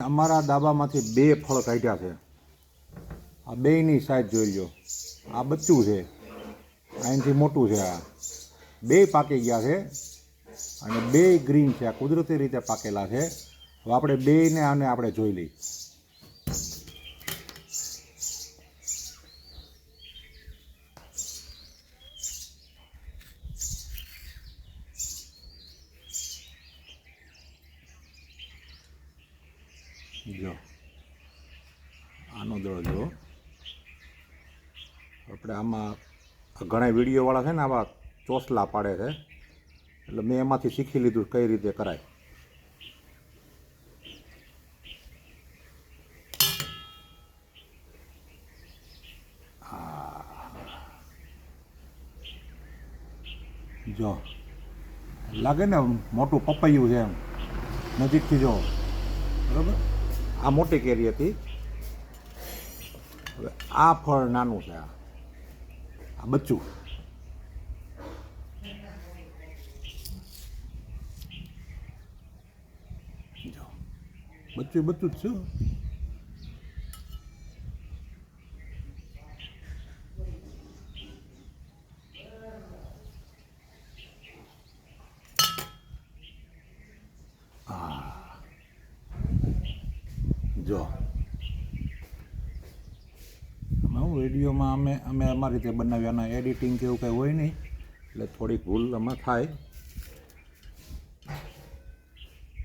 અમારા ડાબામાંથી 2 ફળ કાઢ્યા છે. આ બેયની સાઈઝ જોઈ લો. આ બચ્ચું છે, અહીંથી મોટું છે. આ 2 પાકી ગયા છે અને 2 ગ્રીન છે. આ કુદરતી રીતે પાકેલા છે. હવે આપણે બેયને આને આપણે જોઈ લઈએ. જો આનો દળો જો. આપણે આમાં ઘણા વિડીયોવાળા છે ને આવા ચોસલા પાડે છે, એટલે મેં એમાંથી શીખી લીધું કઈ રીતે કરાય. જો લાગે ને મોટું પપૈયું છે એમ, નજીકથી જો. બરાબર, આ મોટી કેરી હતી. હવે આ ફળ નાનું છે. આ બચ્ચું. જો બચ્ચું બચ્ચું જ છું. જો હું વિડીયોમાં અમે અમારી રીતે બનાવ્યાના એડિટિંગ કે એવું કંઈ હોય નહીં, એટલે થોડીક ભૂલ આમાં થાય.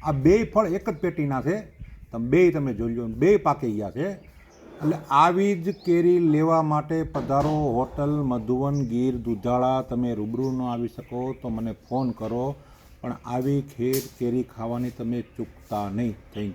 આ 2 ફળ એક જ પેટીના છે. તમે જોઈ લો, 2 પાકી ગયા છે. એટલે આવી જ કેરી લેવા માટે પધારો હોટલ મધુવન ગીર દુધાળા. તમે રૂબરૂ ન આવી શકો તો મને ફોન કરો, પણ આવી કેરી ખાવાની તમે ચૂકતા નહીં. થેન્ક